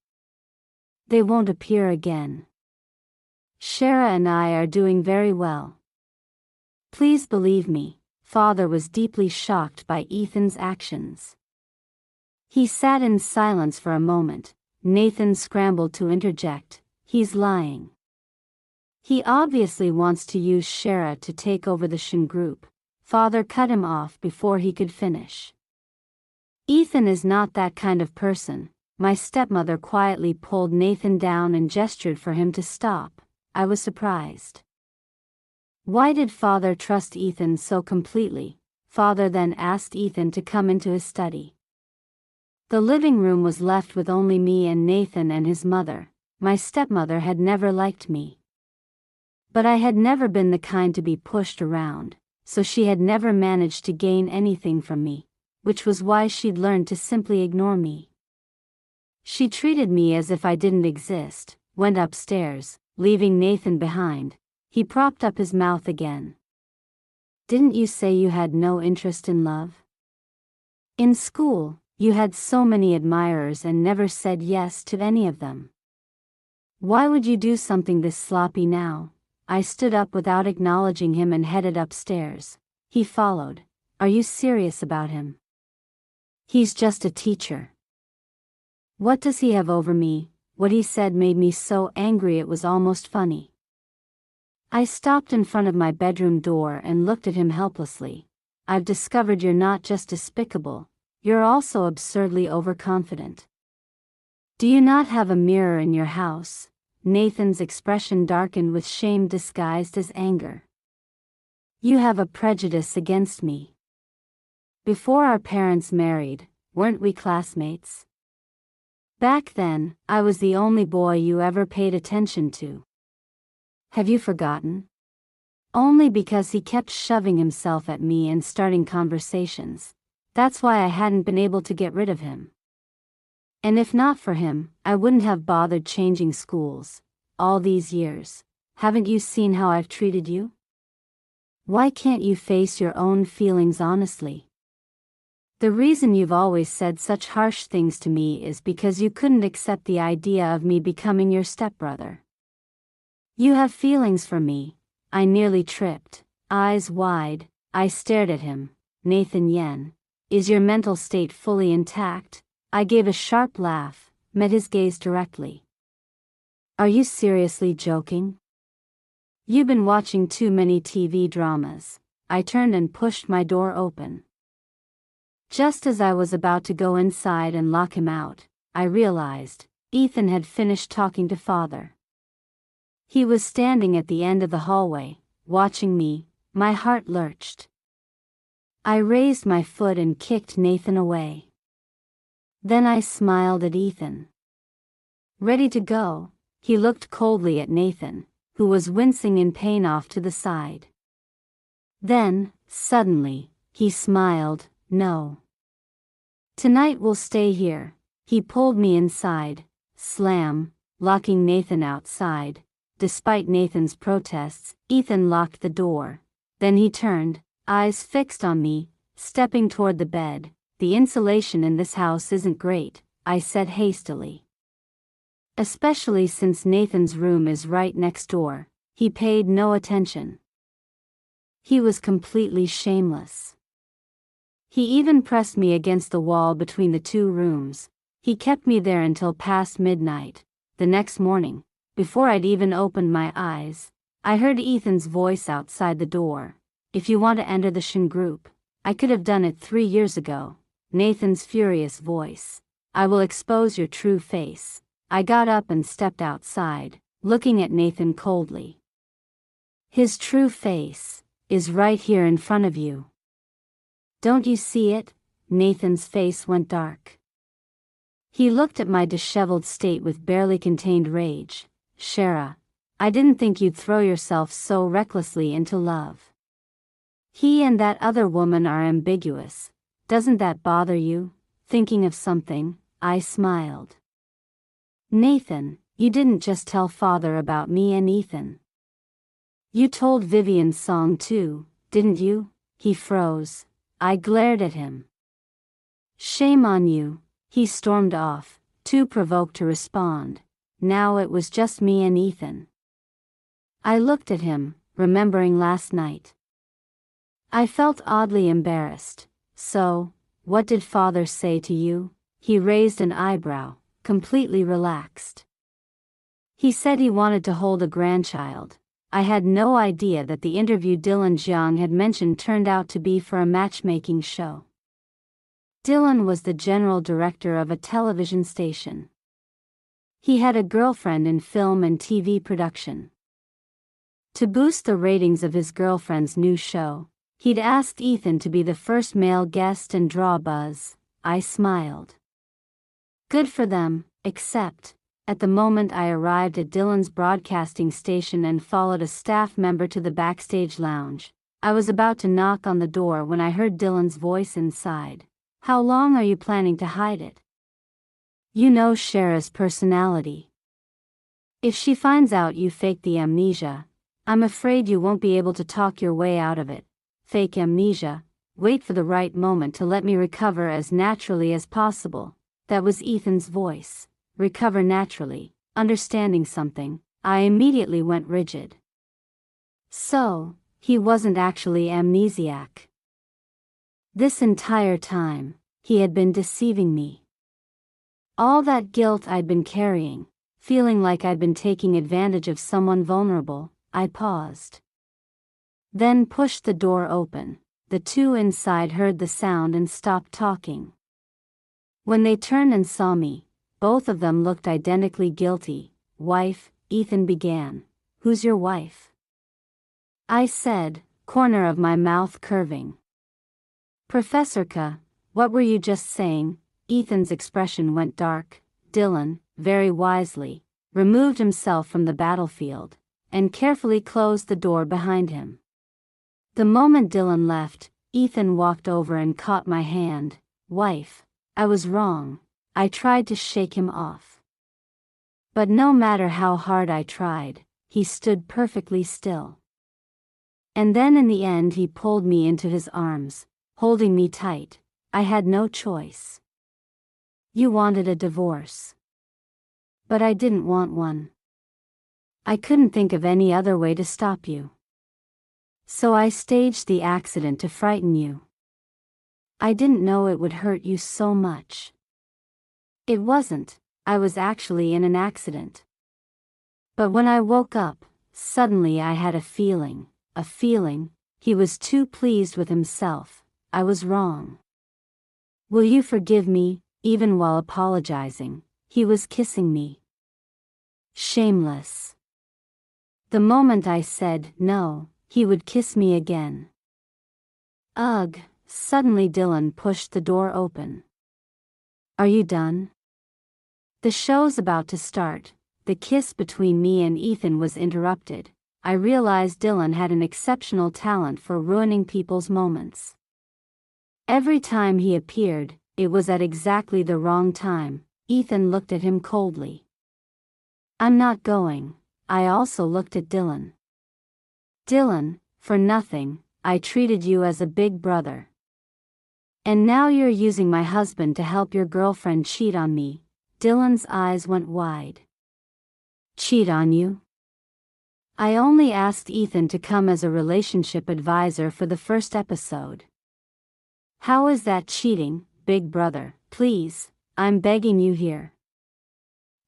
They won't appear again. Shara and I are doing very well. Please believe me." Father was deeply shocked by Ethan's actions. He sat in silence for a moment. Nathan scrambled to interject, "He's lying. He obviously wants to use Shara to take over the Shin Group." Father cut him off before he could finish. "Ethan is not that kind of person." My stepmother quietly pulled Nathan down and gestured for him to stop. I was surprised. Why did father trust Ethan so completely? Father then asked Ethan to come into his study. The living room was left with only me and Nathan and his mother. My stepmother had never liked me. But I had never been the kind to be pushed around, so she had never managed to gain anything from me, which was why she'd learned to simply ignore me. She treated me as if I didn't exist, went upstairs, leaving Nathan behind. He propped up his mouth again. "Didn't you say you had no interest in love? In school, you had so many admirers and never said yes to any of them. Why would you do something this sloppy now?" I stood up without acknowledging him and headed upstairs. He followed. "Are you serious about him? He's just a teacher. What does he have over me?" What he said made me so angry it was almost funny. I stopped in front of my bedroom door and looked at him helplessly. "I've discovered you're not just despicable, you're also absurdly overconfident. Do you not have a mirror in your house?" Nathan's expression darkened with shame disguised as anger. "You have a prejudice against me. Before our parents married, weren't we classmates? Back then, I was the only boy you ever paid attention to. Have you forgotten?" Only because he kept shoving himself at me and starting conversations. That's why I hadn't been able to get rid of him. And if not for him, I wouldn't have bothered changing schools. All these years, haven't you seen how I've treated you? Why can't you face your own feelings honestly? The reason you've always said such harsh things to me is because you couldn't accept the idea of me becoming your stepbrother. You have feelings for me." I nearly tripped. Eyes wide, I stared at him. "Nathan Yen, is your mental state fully intact?" I gave a sharp laugh, met his gaze directly. "Are you seriously joking? You've been watching too many TV dramas." I turned and pushed my door open. Just as I was about to go inside and lock him out, I realized Ethan had finished talking to father. He was standing at the end of the hallway, watching me. My heart lurched. I raised my foot and kicked Nathan away. Then I smiled at Ethan. Ready to go, he looked coldly at Nathan, who was wincing in pain off to the side. Then, suddenly, he smiled. "No. Tonight we'll stay here." He pulled me inside, slam, locking Nathan outside. Despite Nathan's protests, Ethan locked the door. Then he turned, eyes fixed on me, stepping toward the bed. "The insulation in this house isn't great," I said hastily. "Especially since Nathan's room is right next door." He paid no attention. He was completely shameless. He even pressed me against the wall between the two rooms. He kept me there until past midnight. The next morning, before I'd even opened my eyes, I heard Ethan's voice outside the door. "If you want to enter the Shin group, I could have done it 3 years ago." Nathan's furious voice. "I will expose your true face." I got up and stepped outside, looking at Nathan coldly. "His true face is right here in front of you. Don't you see it?" Nathan's face went dark. He looked at my disheveled state with barely contained rage. "Shara, I didn't think you'd throw yourself so recklessly into love. He and that other woman are ambiguous. Doesn't that bother you?" Thinking of something, I smiled. "Nathan, you didn't just tell father about me and Ethan. You told Vivian Song too, didn't you?" He froze. I glared at him. "Shame on you." He stormed off, too provoked to respond. Now it was just me and Ethan. I looked at him, remembering last night. I felt oddly embarrassed. "So, what did father say to you?" He raised an eyebrow, completely relaxed. "He said he wanted to hold a grandchild." I had no idea that the interview Dylan Jiang had mentioned turned out to be for a matchmaking show. Dylan was the general director of a television station. He had a girlfriend in film and TV production. To boost the ratings of his girlfriend's new show, he'd asked Ethan to be the first male guest and draw buzz. I smiled. Good for them, except, at the moment I arrived at Dylan's broadcasting station and followed a staff member to the backstage lounge, I was about to knock on the door when I heard Dylan's voice inside. "How long are you planning to hide it? You know Shara's personality. If she finds out you faked the amnesia, I'm afraid you won't be able to talk your way out of it." Fake amnesia? Wait for the right moment to let me recover as naturally as possible. That was Ethan's voice. Recover naturally, understanding something. I immediately went rigid. So, he wasn't actually amnesiac. This entire time, he had been deceiving me. All that guilt I'd been carrying, feeling like I'd been taking advantage of someone vulnerable. I paused. Then pushed the door open. The two inside heard the sound and stopped talking. When they turned and saw me, both of them looked identically guilty. "Wife," Ethan began. "Who's your wife?" I said, corner of my mouth curving. "Professor K, what were you just saying?" Ethan's expression went dark. Dylan, very wisely, removed himself from the battlefield, and carefully closed the door behind him. The moment Dylan left, Ethan walked over and caught my hand. "Wife, I was wrong." I tried to shake him off. But no matter how hard I tried, he stood perfectly still. And then in the end he pulled me into his arms, holding me tight. I had no choice. "You wanted a divorce. But I didn't want one. I couldn't think of any other way to stop you. So I staged the accident to frighten you. I didn't know it would hurt you so much." It wasn't. I was actually in an accident. But when I woke up, suddenly I had a feeling. He was too pleased with himself. I was wrong. "Will you forgive me?" Even while apologizing, he was kissing me. Shameless. The moment I said no, he would kiss me again. Ugh! Suddenly Dylan pushed the door open. "Are you done? The show's about to start." The kiss between me and Ethan was interrupted. I realized Dylan had an exceptional talent for ruining people's moments. Every time he appeared, it was at exactly the wrong time. Ethan looked at him coldly. "I'm not going." I also looked at Dylan. "Dylan, for nothing, I treated you as a big brother. And now you're using my husband to help your girlfriend cheat on me." Dylan's eyes went wide. "Cheat on you?" I only asked Ethan to come as a relationship advisor for the first episode. How is that cheating, Big Brother? Please, I'm begging you here.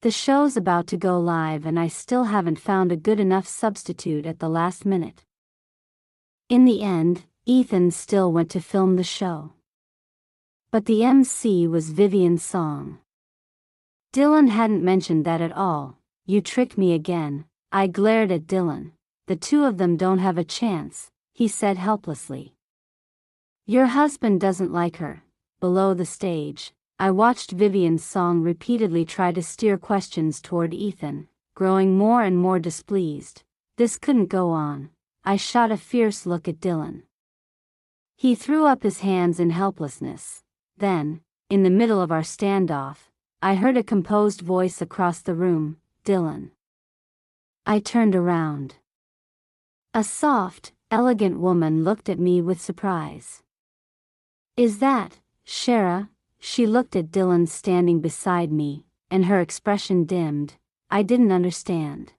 The show's about to go live and I still haven't found a good enough substitute at the last minute. In the end, Ethan still went to film the show. But the MC was Vivian Song. Dylan hadn't mentioned that at all. You tricked me again. I glared at Dylan. The two of them don't have a chance, he said helplessly. Your husband doesn't like her. Below the stage, I watched Vivian's Song repeatedly try to steer questions toward Ethan, growing more and more displeased. This couldn't go on. I shot a fierce look at Dylan. He threw up his hands in helplessness. Then, in the middle of our standoff, I heard a composed voice across the room, Dylan. I turned around. A soft, elegant woman looked at me with surprise. Is that Shara? She looked at Dylan standing beside me, and her expression dimmed. I didn't understand.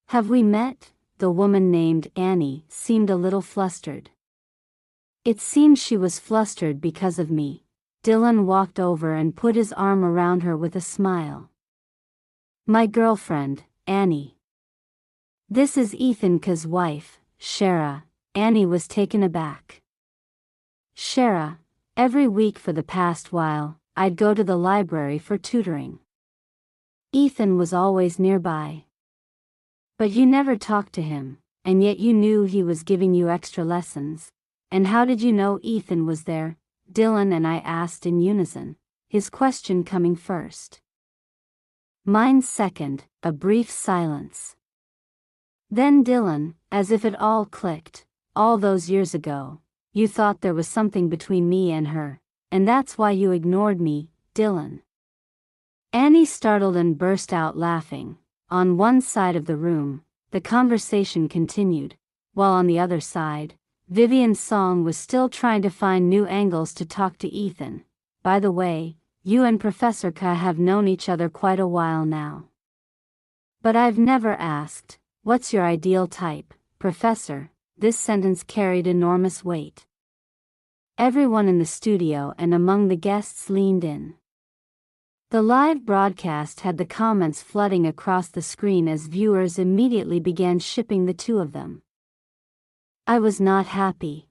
Have we met? The woman named Annie seemed a little flustered. It seemed she was flustered because of me. Dylan walked over and put his arm around her with a smile. My girlfriend, Annie. This is Ethan's wife, Shara. Annie was taken aback. Shara, every week for the past while, I'd go to the library for tutoring. Ethan was always nearby. But you never talked to him, and yet you knew he was giving you extra lessons. And how did you know Ethan was there? Dylan and I asked in unison, his question coming first. Mine second, a brief silence. Then Dylan, as if it all clicked, all those years ago, you thought there was something between me and her, and that's why you ignored me, Dylan. Annie startled and burst out laughing. On one side of the room, the conversation continued, while on the other side, Vivian Song was still trying to find new angles to talk to Ethan. By the way, you and Professor K have known each other quite a while now. But I've never asked, what's your ideal type, Professor? This sentence carried enormous weight. Everyone in the studio and among the guests leaned in. The live broadcast had the comments flooding across the screen as viewers immediately began shipping the two of them. I was not happy.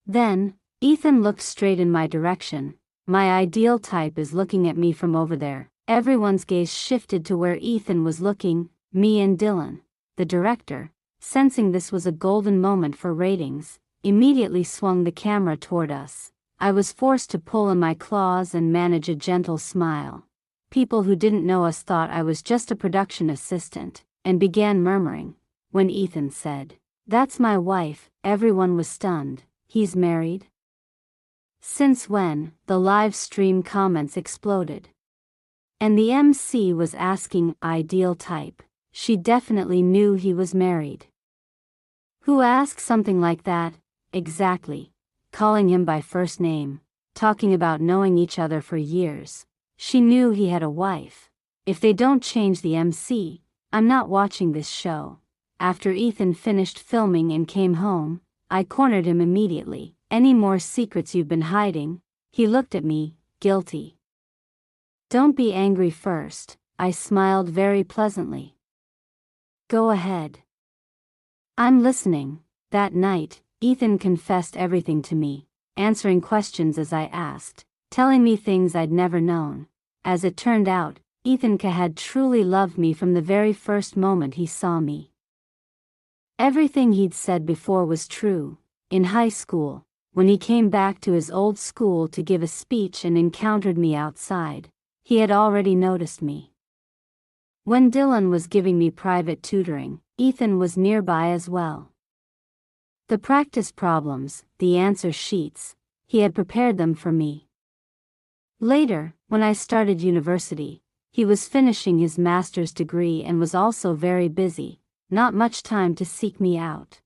Then, Ethan looked straight in my direction. My ideal type is looking at me from over there. Everyone's gaze shifted to where Ethan was looking, me and Dylan. The director, sensing this was a golden moment for ratings, immediately swung the camera toward us. I was forced to pull in my claws and manage a gentle smile. People who didn't know us thought I was just a production assistant, and began murmuring. When Ethan said, "That's my wife," everyone was stunned. He's married? Since when? The live stream comments exploded. And the MC was asking, ideal type. She definitely knew he was married. Who asked something like that? Exactly. Calling him by first name, talking about knowing each other for years. She knew he had a wife. If they don't change the MC, I'm not watching this show. After Ethan finished filming and came home, I cornered him immediately. Any more secrets you've been hiding? He looked at me, guilty. Don't be angry first, I smiled very pleasantly. Go ahead. I'm listening. That night, Ethan confessed everything to me, answering questions as I asked, telling me things I'd never known. As it turned out, Ethan had truly loved me from the very first moment he saw me. Everything he'd said before was true. In high school, when he came back to his old school to give a speech and encountered me outside, he had already noticed me. When Dylan was giving me private tutoring, Ethan was nearby as well. The practice problems, the answer sheets, he had prepared them for me. Later, when I started university, he was finishing his master's degree and was also very busy, not much time to seek me out.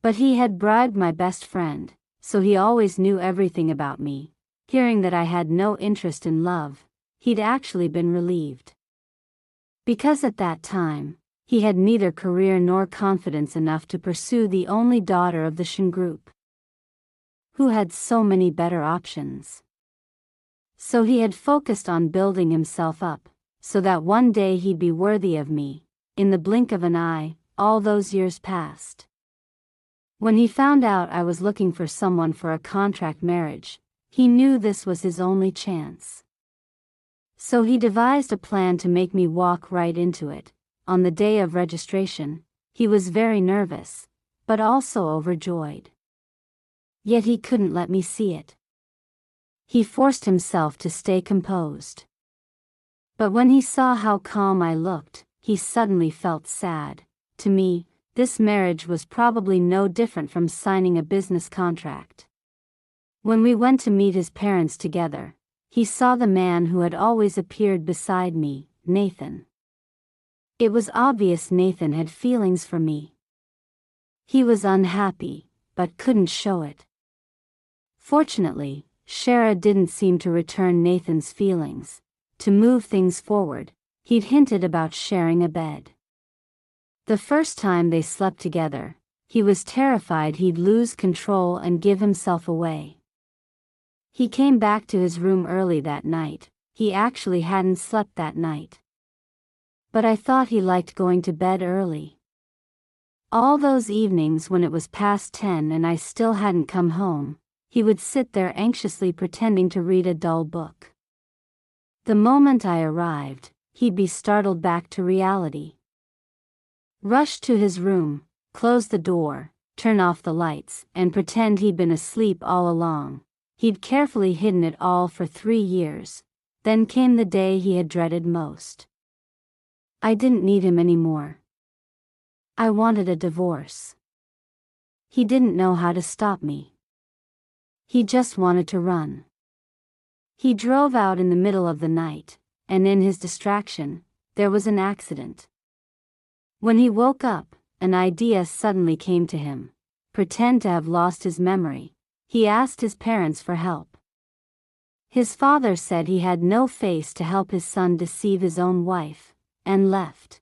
But he had bribed my best friend, so he always knew everything about me. Hearing that I had no interest in love, he'd actually been relieved. Because at that time, He had neither career nor confidence enough to pursue the only daughter of the Shen group, who had so many better options. So he had focused on building himself up, so that one day he'd be worthy of me. In the blink of an eye, all those years passed. When he found out I was looking for someone for a contract marriage, he knew this was his only chance. So he devised a plan to make me walk right into it. On the day of registration, he was very nervous, but also overjoyed. Yet he couldn't let me see it. He forced himself to stay composed. But when he saw how calm I looked, he suddenly felt sad. To me, this marriage was probably no different from signing a business contract. When we went to meet his parents together, he saw the man who had always appeared beside me, Nathan. It was obvious Nathan had feelings for me. He was unhappy, but couldn't show it. Fortunately, Shara didn't seem to return Nathan's feelings. To move things forward, he'd hinted about sharing a bed. The first time they slept together, he was terrified he'd lose control and give himself away. He came back to his room early that night. He actually hadn't slept that night. But I thought he liked going to bed early. All those evenings when it was past 10 and I still hadn't come home, he would sit there anxiously pretending to read a dull book. The moment I arrived, he'd be startled back to reality. Rush to his room, close the door, turn off the lights, and pretend he'd been asleep all along. He'd carefully hidden it all for 3 years. Then came the day he had dreaded most. I didn't need him anymore. I wanted a divorce. He didn't know how to stop me. He just wanted to run. He drove out in the middle of the night, and in his distraction, there was an accident. When he woke up, an idea suddenly came to him. Pretend to have lost his memory. He asked his parents for help. His father said he had no face to help his son deceive his own wife, and left.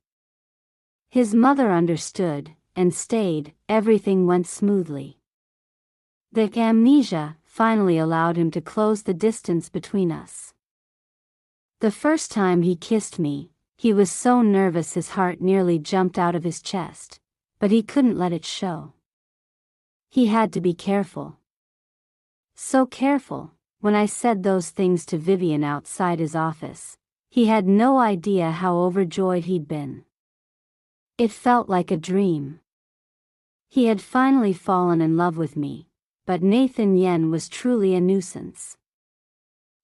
His mother understood, and stayed. Everything went smoothly. The amnesia finally allowed him to close the distance between us. The first time he kissed me, he was so nervous his heart nearly jumped out of his chest, but he couldn't let it show. He had to be careful. So careful. When I said those things to Vivian outside his office, he had no idea how overjoyed he'd been. It felt like a dream. He had finally fallen in love with me, but Nathan Yen was truly a nuisance.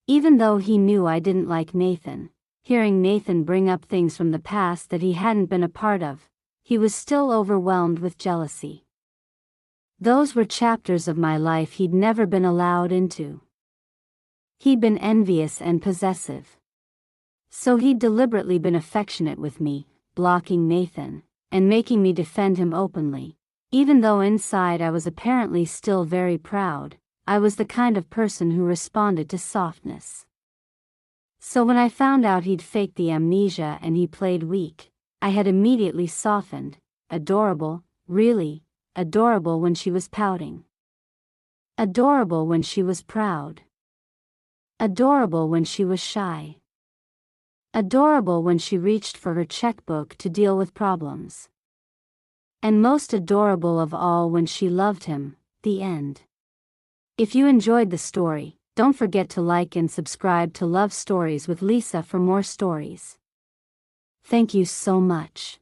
Even though he knew I didn't like Nathan, hearing Nathan bring up things from the past that he hadn't been a part of, he was still overwhelmed with jealousy. Those were chapters of my life he'd never been allowed into. He'd been envious and possessive. So he'd deliberately been affectionate with me, blocking Nathan, and making me defend him openly. Even though inside I was apparently still very proud, I was the kind of person who responded to softness. So when I found out he'd faked the amnesia and he played weak, I had immediately softened. Adorable, really, adorable when she was pouting. Adorable when she was proud. Adorable when she was shy. Adorable when she reached for her checkbook to deal with problems. And most adorable of all when she loved him. The end. If you enjoyed the story, don't forget to like and subscribe to Love Stories with Lisa for more stories. Thank you so much.